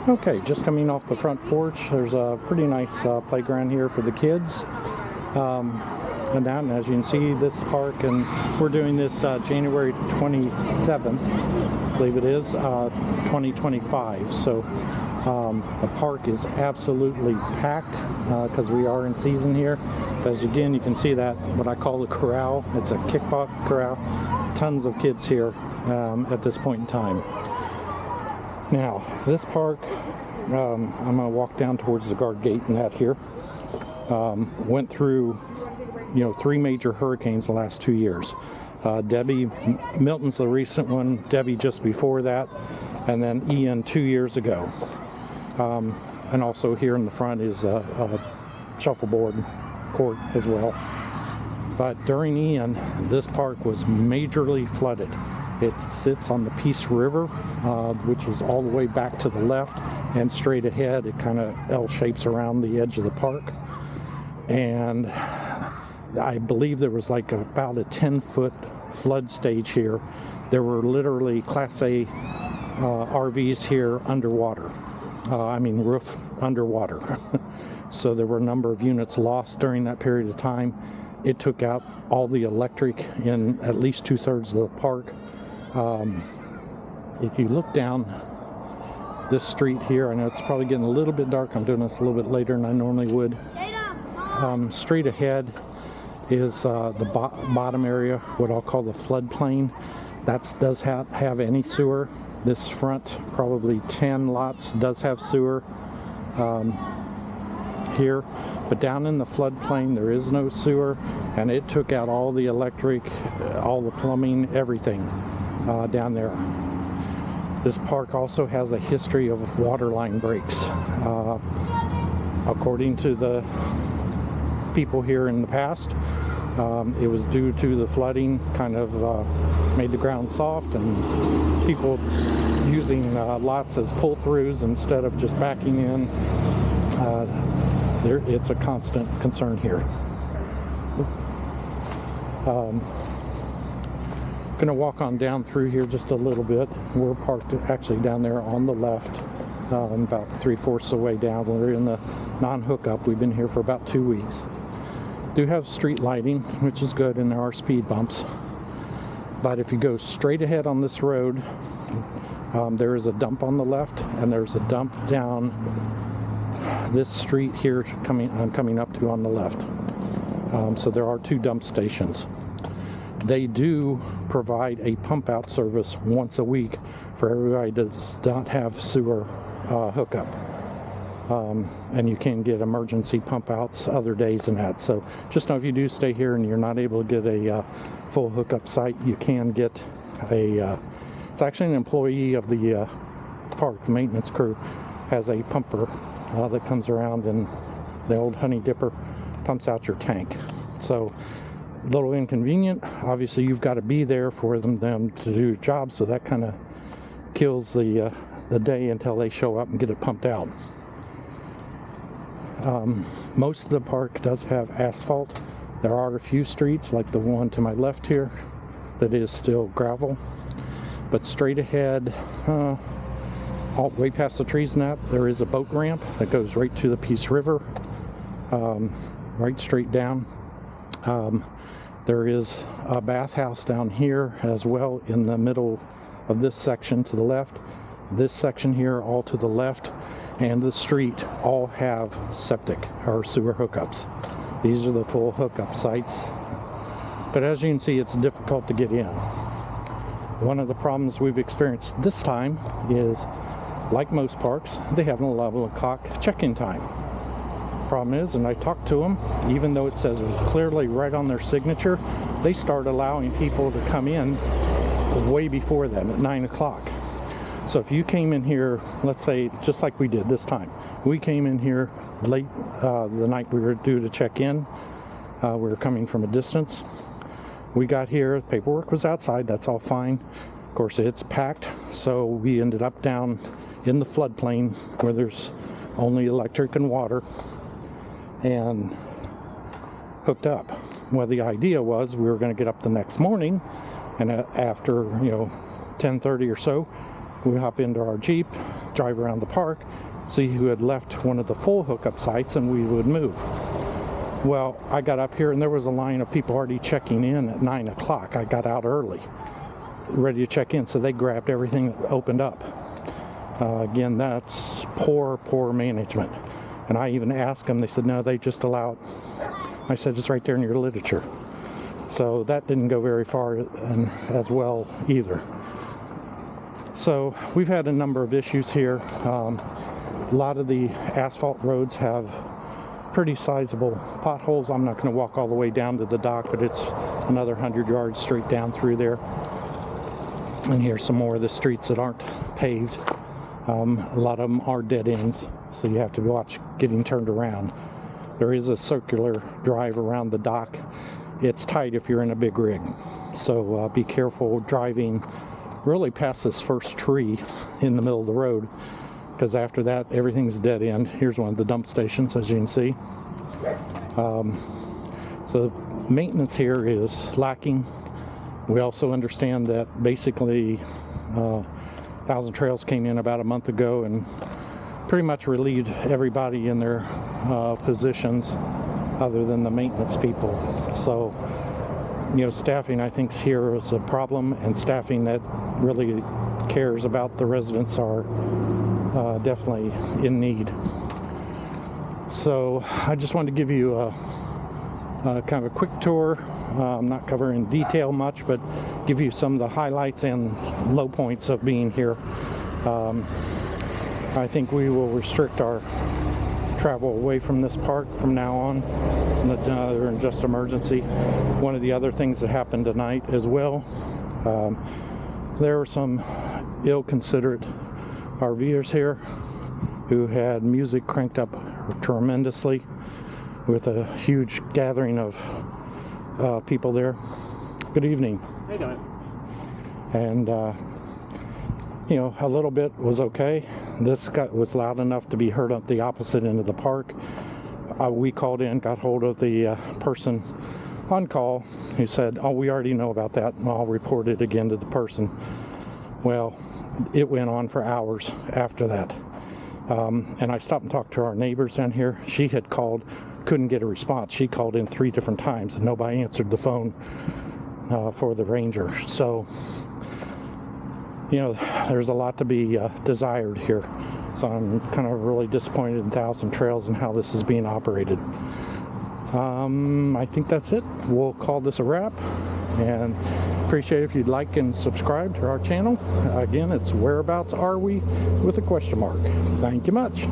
Okay, just coming off the front porch, there's a pretty nice playground here for the kids. And as you can see, this park, and we're doing this January 27th, I believe it is, 2025. So the park is absolutely packed because we are in season here. As again, you can see that what I call the corral. It's a kickbox corral. Tons of kids here at this point in time. Now, this park, I'm going to walk down towards the guard gate and that here. Went through, 3 major hurricanes the last 2 years. Debbie, Milton's the recent one, Debbie just before that, and then Ian 2 years ago. And also here in the front is a shuffleboard court as well. But during Ian, this park was majorly flooded. It sits on the Peace River, which is all the way back to the left and straight ahead. It kind of L-shapes around the edge of the park. And I believe there was like about a 10-foot flood stage here. There were literally Class A RVs here underwater. Roof underwater. So there were a number of units lost during that period of time. It took out all the electric in at least 2/3 of the park. If you look down this street here, I know it's probably getting a little bit dark. I'm doing this a little bit later than I normally would. Straight ahead is the bottom area, what I'll call the floodplain. That does have any sewer. This front, probably 10 lots, does have sewer here. But down in the floodplain, there is no sewer, and it took out all the electric, all the plumbing, everything down there. This park also has a history of water line breaks. According to the people here in the past, it was due to the flooding, kind of made the ground soft, and people using lots as pull-throughs instead of just backing in. It's a constant concern here. Gonna walk on down through here just a little bit. We're parked actually down there on the left, about 3/4 the way down. We're in the non-hookup. We've been here for about 2 weeks. Do have street lighting, which is good, and there are speed bumps. But if you go straight ahead on this road, there is a dump on the left, and there's a dump down this street here I'm coming up to on the left. So there are 2 dump stations. They do provide a pump out service once a week for everybody that does not have sewer hookup. And you can get emergency pump outs other days than that. So just know if you do stay here and you're not able to get a full hookup site, you can get it's actually an employee of the park, the maintenance crew, has a pumper that comes around, and the old honey dipper pumps out your tank. So a little inconvenient. Obviously you've got to be there for them to do jobs, so that kind of kills the day until they show up and get it pumped out. Most of the park does have asphalt. There are a few streets, like the one to my left here, that is still gravel. But straight ahead, way past the trees and that, there is a boat ramp that goes right to the Peace River, right straight down. There is a bathhouse down here as well in the middle of this section to the left. This section here all to the left, and the street all have septic or sewer hookups. These are the full hookup sites. But as you can see, it's difficult to get in. One of the problems we've experienced this time is, like most parks, they have an 11 o'clock check-in time. Problem is, and I talked to them, even though it says clearly right on their signature, they start allowing people to come in way before then, at 9 o'clock. So if you came in here, let's say, just like we did this time, we came in here late the night we were due to check in. We were coming from a distance. We got here, paperwork was outside, that's all fine. Of course, it's packed, so we ended up down in the floodplain where there's only electric and water, and hooked up. Well, the idea was we were going to get up the next morning, and after 10:30 or so, We hop into our Jeep, drive around the park, see who had left one of the full hookup sites, and we would move. Well, I got up here and there was a line of people already checking in at 9 o'clock. I got out early, ready to check in, so they grabbed everything that opened up. Again, that's poor management. And I even asked them, they said, no, they just allow it. I said, it's right there in your literature. So that didn't go very far as well either. So we've had a number of issues here. A lot of the asphalt roads have pretty sizable potholes. I'm not going to walk all the way down to the dock, but it's another 100 yards straight down through there. And here's some more of the streets that aren't paved. A lot of them are dead ends, so you have to watch getting turned around. There is a circular drive around the dock. It's tight if you're in a big rig, so be careful driving really past this first tree in the middle of the road, because after that everything's dead end. Here's one of the dump stations, as you can see. So maintenance here is lacking. We also understand that basically Thousand Trails came in about a month ago and pretty much relieved everybody in their positions other than the maintenance people. So, you know, staffing I think here is a problem, and staffing that really cares about the residents are definitely in need. So I just wanted to give you a kind of a quick tour. I'm not covering detail much, but give you some of the highlights and low points of being here. I think we will restrict our travel away from this park from now on, other than just emergency. One of the other things that happened tonight as well, there were some ill-considerate RVers here who had music cranked up tremendously with a huge gathering of people there. Good evening. How you doing? And you know, a little bit was okay. This was loud enough to be heard up the opposite end of the park. We called in, got hold of the person on call, who said, oh, we already know about that, and I'll report it again to the person. Well, it went on for hours after that. And I stopped and talked to our neighbors down here. She had called, couldn't get a response. She called in 3 different times and nobody answered the phone for the ranger. So, you know, there's a lot to be desired here. So I'm kind of really disappointed in Thousand Trails and how this is being operated. I think that's it. We'll call this a wrap, and appreciate if you'd like and subscribe to our channel. Again, it's Whereabouts Are We with a question mark. Thank you much.